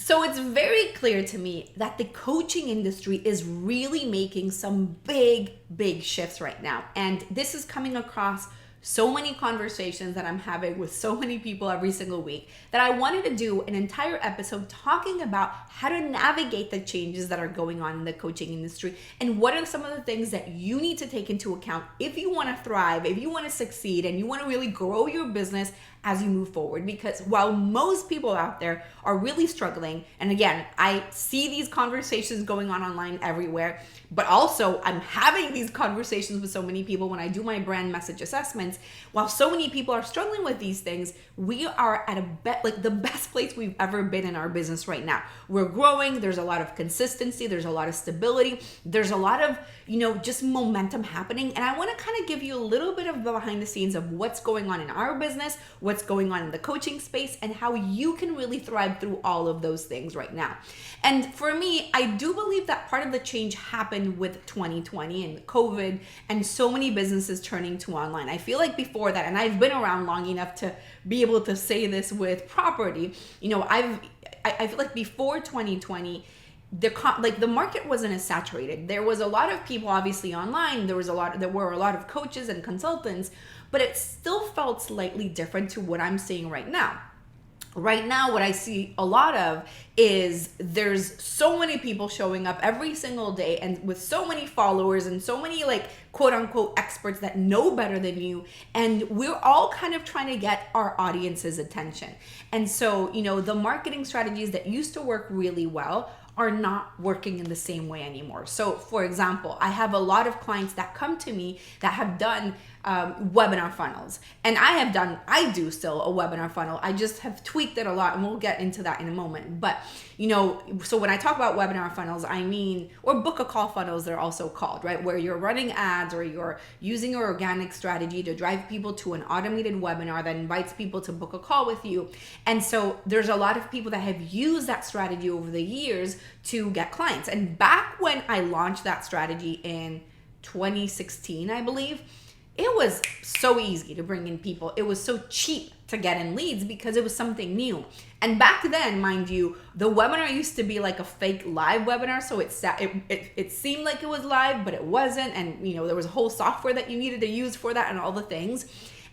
So it's very clear to me that the coaching industry is really making some big shifts right now. And this is coming across so many conversations that I'm having with so many people every single week that I wanted to do an entire episode talking about how to navigate the changes that are going on in the coaching industry and what are some of the things that you need to take into account if you want to thrive, if you want to succeed, and you want to really grow your business as you move forward. Because while most people out there are really struggling, and again, I see these conversations going on online everywhere, but also I'm having these conversations with so many people when I do my brand message assessments. While so many people are struggling with these things, we are at the best place we've ever been in our business right now. We're growing, there's a lot of consistency, there's a lot of stability, there's a lot of, just momentum happening. And I want to kind of give you a little bit of the behind the scenes of what's going on in our business, what's going on in the coaching space, and how you can really thrive through all of those things right now. And for me, I do believe that part of the change happened with 2020 and COVID and so many businesses turning to online. I feel like before that, and I've been around long enough to be able to say this with property, I feel like before 2020, the market wasn't as saturated. There was a lot of people obviously online. There were a lot of coaches and consultants, but it still felt slightly different to what I'm seeing right now. Right now, what I see a lot of is there's so many people showing up every single day and with so many followers and so many quote unquote experts that know better than you. And we're all kind of trying to get our audience's attention. And so, the marketing strategies that used to work really well are not working in the same way anymore. So for example, I have a lot of clients that come to me that have done webinar funnels. And I do still a webinar funnel. I just have tweaked it a lot, and we'll get into that in a moment. But, so when I talk about webinar funnels, I mean, or book a call funnels, they're also called, right? Where you're running ads or you're using your organic strategy to drive people to an automated webinar that invites people to book a call with you. And so there's a lot of people that have used that strategy over the years to get clients. And back when I launched that strategy in 2016, I believe, it was so easy to bring in people. It was so cheap to get in leads because it was something new. And back then, mind you, the webinar used to be like a fake live webinar. So it seemed like it was live, but it wasn't. And, there was a whole software that you needed to use for that and all the things.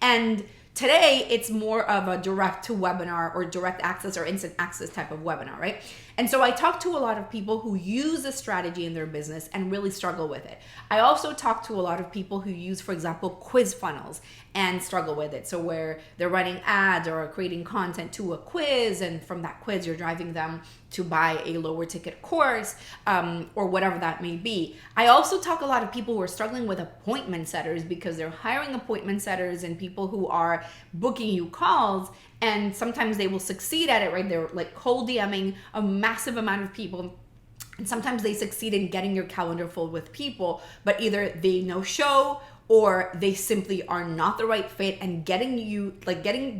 And today, it's more of a direct to webinar or direct access or instant access type of webinar, right? And so I talk to a lot of people who use this strategy in their business and really struggle with it. I also talk to a lot of people who use, for example, quiz funnels and struggle with it. So where they're running ads or creating content to a quiz, and from that quiz, you're driving them to buy a lower ticket course or whatever that may be. I also talk a lot of people who are struggling with appointment setters because they're hiring appointment setters and people who are booking you calls, and sometimes they will succeed at it, right? They're like cold DMing a massive amount of people. And sometimes they succeed in getting your calendar full with people, but either they no show or they simply are not the right fit. And getting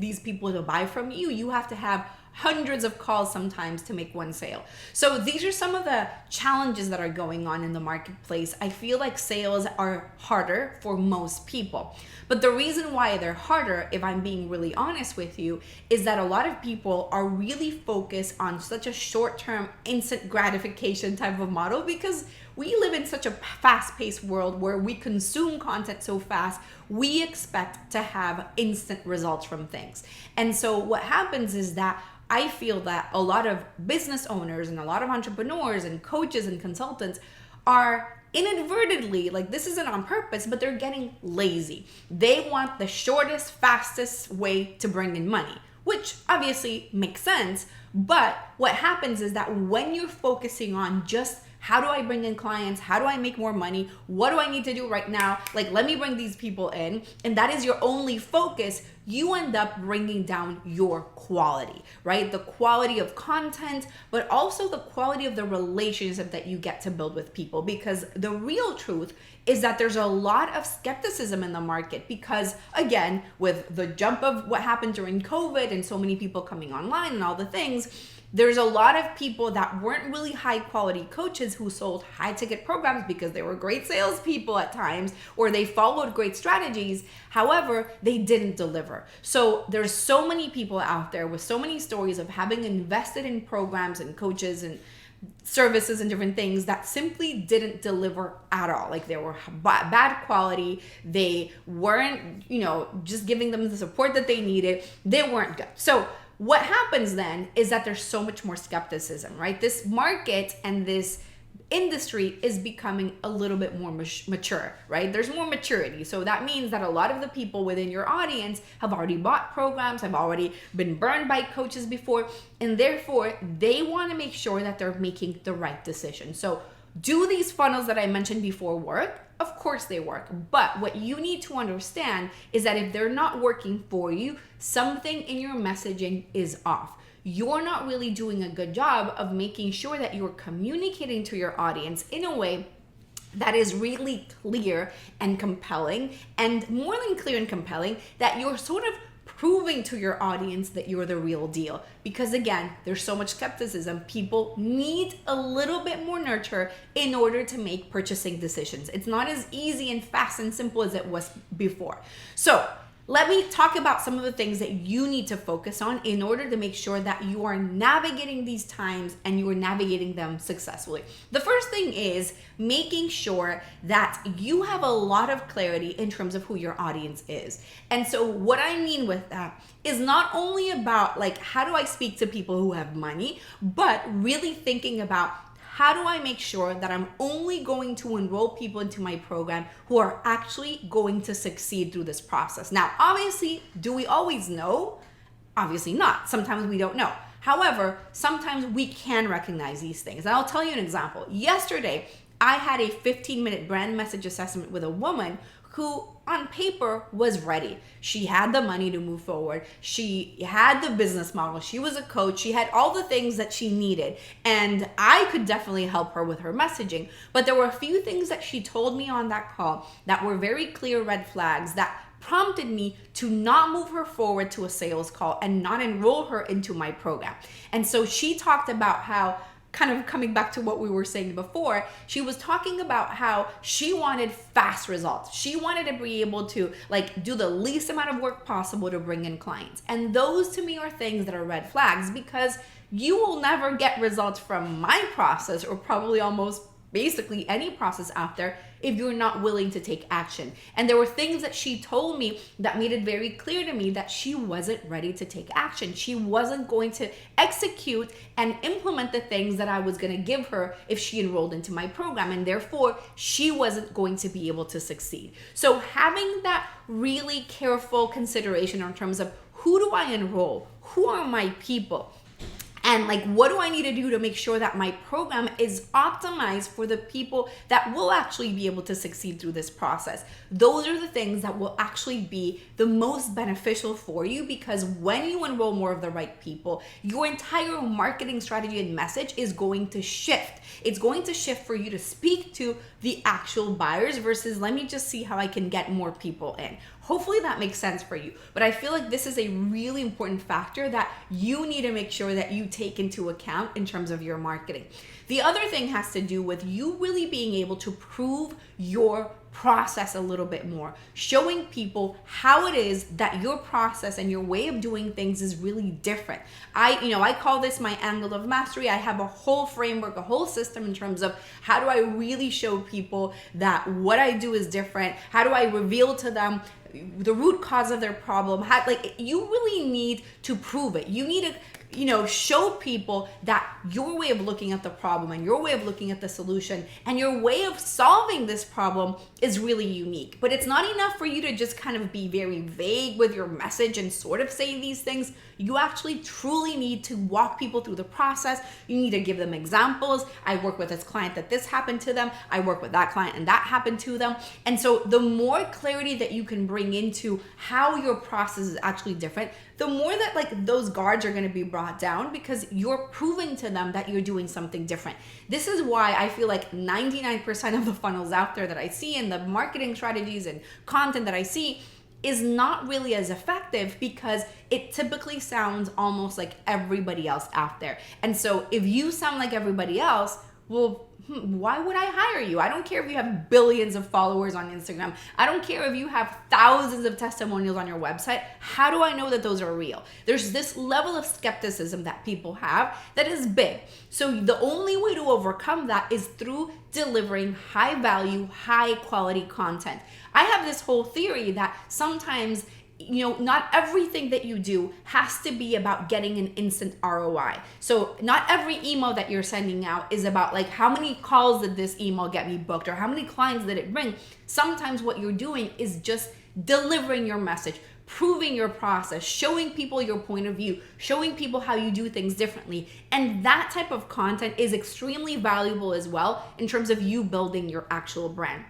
these people to buy from you, you have to have hundreds of calls sometimes to make one sale. So these are some of the challenges that are going on in the marketplace. I feel like sales are harder for most people. But the reason why they're harder, if I'm being really honest with you, is that a lot of people are really focused on such a short-term, instant gratification type of model because we live in such a fast-paced world where we consume content so fast, we expect to have instant results from things. And so what happens is that I feel that a lot of business owners and a lot of entrepreneurs and coaches and consultants are inadvertently, this isn't on purpose, but they're getting lazy. They want the shortest, fastest way to bring in money, which obviously makes sense. But what happens is that when you're focusing on just how do I bring in clients? How do I make more money? What do I need to do right now? Let me bring these people in. And that is your only focus. You end up bringing down your quality, right? The quality of content, but also the quality of the relationship that you get to build with people. Because the real truth is that there's a lot of skepticism in the market because, again, with the jump of what happened during COVID and so many people coming online and all the things, There's a lot of people that weren't really high quality coaches who sold high ticket programs because they were great salespeople at times, or they followed great strategies. However, they didn't deliver. So there's so many people out there with so many stories of having invested in programs and coaches and services and different things that simply didn't deliver at all. Like, they were bad quality. They weren't, just giving them the support that they needed. They weren't good. So what happens then is that there's so much more skepticism, right? This market and this industry is becoming a little bit more mature, right? There's more maturity. So that means that a lot of the people within your audience have already bought programs, have already been burned by coaches before, and therefore they want to make sure that they're making the right decision. So do these funnels that I mentioned before work? Of course they work. But what you need to understand is that if they're not working for you, something in your messaging is off. You're not really doing a good job of making sure that you're communicating to your audience in a way that is really clear and compelling, and more than clear and compelling, that you're sort of proving to your audience that you're the real deal. Because again, there's so much skepticism. People need a little bit more nurture in order to make purchasing decisions. It's not as easy and fast and simple as it was before. So let me talk about some of the things that you need to focus on in order to make sure that you are navigating these times and you are navigating them successfully. The first thing is making sure that you have a lot of clarity in terms of who your audience is. And so what I mean with that is not only about like, how do I speak to people who have money, but really thinking about, how do I make sure that I'm only going to enroll people into my program who are actually going to succeed through this process? Now, obviously, do we always know? Obviously not. Sometimes we don't know. However, sometimes we can recognize these things. And I'll tell you an example. Yesterday, I had a 15-minute brand message assessment with a woman who on paper was ready. She had the money to move forward. She had the business model. She was a coach. She had all the things that she needed. And I could definitely help her with her messaging. But there were a few things that she told me on that call that were very clear red flags that prompted me to not move her forward to a sales call and not enroll her into my program. And so she talked about how, kind of coming back to what we were saying before, she was talking about how she wanted fast results. She wanted to be able to like do the least amount of work possible to bring in clients. And those to me are things that are red flags, because you will never get results from my process, or probably almost basically any process out there, if you're not willing to take action. And there were things that she told me that made it very clear to me that she wasn't ready to take action. She wasn't going to execute and implement the things that I was going to give her if she enrolled into my program, and therefore she wasn't going to be able to succeed. So having that really careful consideration in terms of, who do I enroll? Who are my people? And like, what do I need to do to make sure that my program is optimized for the people that will actually be able to succeed through this process? Those are the things that will actually be the most beneficial for you, because when you enroll more of the right people, your entire marketing strategy and message is going to shift. It's going to shift for you to speak to the actual buyers versus, let me just see how I can get more people in. Hopefully that makes sense for you. But I feel like this is a really important factor that you need to make sure that you take into account in terms of your marketing. The other thing has to do with you really being able to prove your process a little bit more, showing people how it is that your process and your way of doing things is really different. I call this my angle of mastery. I have a whole framework, a whole system in terms of how do I really show people that what I do is different? How do I reveal to them the root cause of their problem? You really need to prove it. You need to show people that your way of looking at the problem and your way of looking at the solution and your way of solving this problem is really unique. But it's not enough for you to just kind of be very vague with your message and sort of say these things. You actually truly need to walk people through the process. You need to give them examples. I work with this client that this happened to them. I work with that client and that happened to them. And so the more clarity that you can bring into how your process is actually different, the more that those guards are going to be brought down, because you're proving to them that you're doing something different. This is why I feel like 99% of the funnels out there that I see and the marketing strategies and content that I see is not really as effective because it typically sounds almost like everybody else out there. And so if you sound like everybody else, well, why would I hire you? I don't care if you have billions of followers on Instagram. I don't care if you have thousands of testimonials on your website. How do I know that those are real? There's this level of skepticism that people have that is big. So the only way to overcome that is through delivering high value, high quality content. I have this whole theory that sometimes not everything that you do has to be about getting an instant ROI. So not every email that you're sending out is about like, how many calls did this email get me booked or how many clients did it bring? Sometimes what you're doing is just delivering your message, proving your process, showing people your point of view, showing people how you do things differently. And that type of content is extremely valuable as well in terms of you building your actual brand.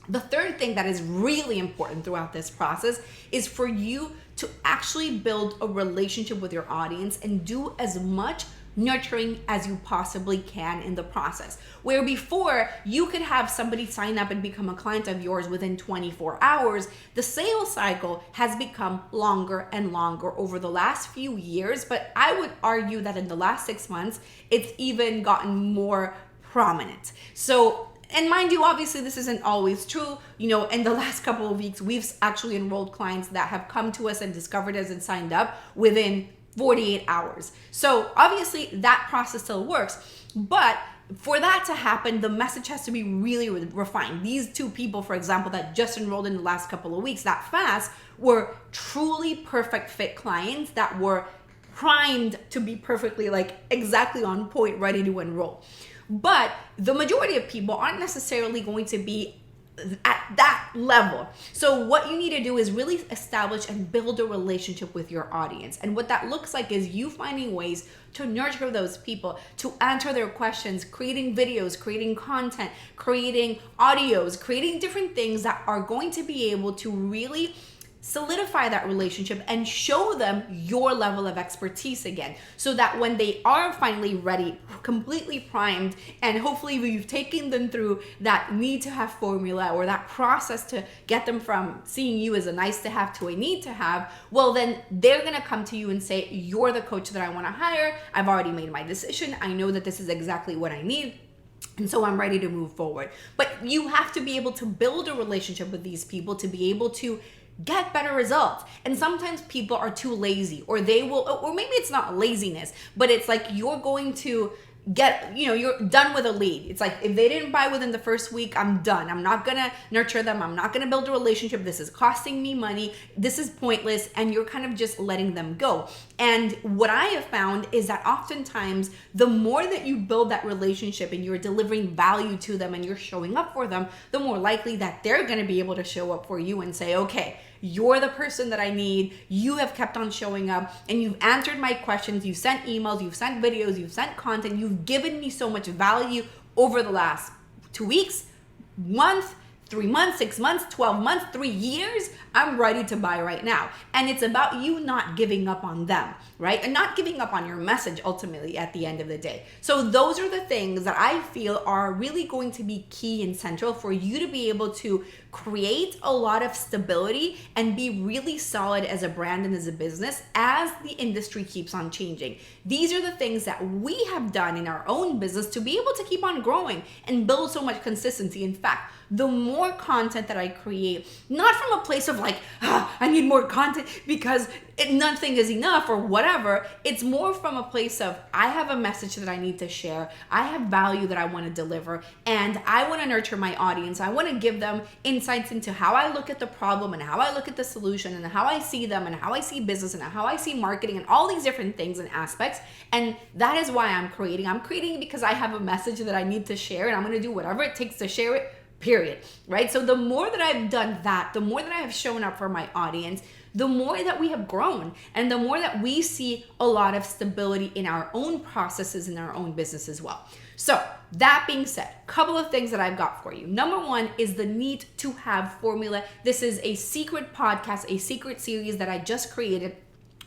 The third thing that is really important throughout this process is for you to actually build a relationship with your audience and do as much nurturing as you possibly can in the process. Where before you could have somebody sign up and become a client of yours within 24 hours, the sales cycle has become longer and longer over the last few years. But I would argue that in the last 6 months, it's even gotten more prominent. So, and mind you, obviously this isn't always true. In the last couple of weeks, we've actually enrolled clients that have come to us and discovered us and signed up within 48 hours. So obviously that process still works, but for that to happen, the message has to be really refined. These two people, for example, that just enrolled in the last couple of weeks that fast were truly perfect fit clients that were primed to be perfectly exactly on point, ready to enroll. But the majority of people aren't necessarily going to be at that level. So what you need to do is really establish and build a relationship with your audience. And what that looks like is you finding ways to nurture those people, to answer their questions, creating videos, creating content, creating audios, creating different things that are going to be able to really solidify that relationship and show them your level of expertise again, so that when they are finally ready, completely primed, and hopefully you've taken them through that need to have formula or that process to get them from seeing you as a nice to have to a need to have, well, then they're gonna come to you and say, you're the coach that I wanna hire. I've already made my decision. I know that this is exactly what I need. And so I'm ready to move forward. But you have to be able to build a relationship with these people to be able to get better results. And sometimes people are too lazy, or they will, or maybe it's not laziness, but it's like you're going to get, you're done with a lead. It's like, if they didn't buy within the first week, I'm done. I'm not gonna nurture them. I'm not gonna build a relationship. This is costing me money. This is pointless. And you're kind of just letting them go. And what I have found is that oftentimes the more that you build that relationship and you're delivering value to them and you're showing up for them, the more likely that they're gonna be able to show up for you and say, okay, you're the person that I need. You have kept on showing up and you've answered my questions. You've sent emails, you've sent videos, you've sent content. You've given me so much value over the last 2 weeks, month, 3 months, 6 months, 12 months, 3 years. I'm ready to buy right now. And it's about you not giving up on them, right? And not giving up on your message ultimately at the end of the day. So those are the things that I feel are really going to be key and central for you to be able to create a lot of stability and be really solid as a brand and as a business as the industry keeps on changing. These are the things that we have done in our own business to be able to keep on growing and build so much consistency. In fact, the more content that I create, not from a place of I need more content because nothing is enough or whatever. It's more from a place of, I have a message that I need to share. I have value that I want to deliver, and I want to nurture my audience. I want to give them insights into how I look at the problem and how I look at the solution and how I see them and how I see business and how I see marketing and all these different things and aspects. And that is why I'm creating. I'm creating because I have a message that I need to share, and I'm going to do whatever it takes to share it. Period. Right? So the more that I've done that, the more that I have shown up for my audience, the more that we have grown and the more that we see a lot of stability in our own processes in our own business as well. So that being said, a couple of things that I've got for you. Number one is the need to have formula. This is a secret podcast, a secret series that I just created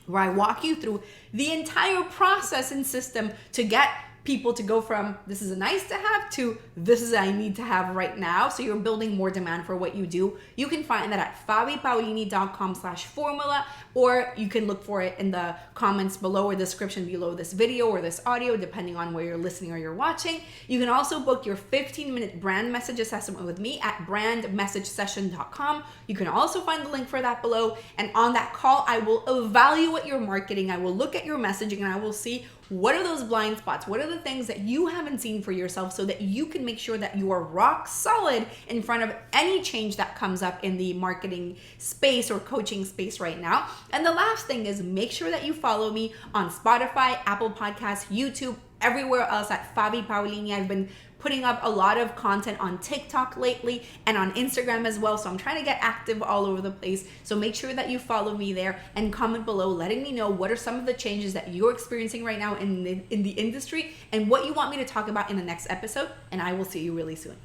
where I walk you through the entire process and system to get people to go from this is a nice to have to this is I need to have right now. So you're building more demand for what you do. You can find that at fabipaolini.com/formula, or you can look for it in the comments below or description below this video or this audio, depending on where you're listening or you're watching. You can also book your 15-minute brand message assessment with me at brandmessagesession.com. You can also find the link for that below. And on that call, I will evaluate your marketing. I will look at your messaging and I will see what are those blind spots? What are the things that you haven't seen for yourself so that you can make sure that you are rock solid in front of any change that comes up in the marketing space or coaching space right now. And the last thing is make sure that you follow me on Spotify, Apple Podcasts, YouTube, everywhere else at Fabi Paolini. I've been putting up a lot of content on TikTok lately and on Instagram as well. So I'm trying to get active all over the place. So make sure that you follow me there and comment below letting me know what are some of the changes that you're experiencing right now in the industry and what you want me to talk about in the next episode. And I will see you really soon.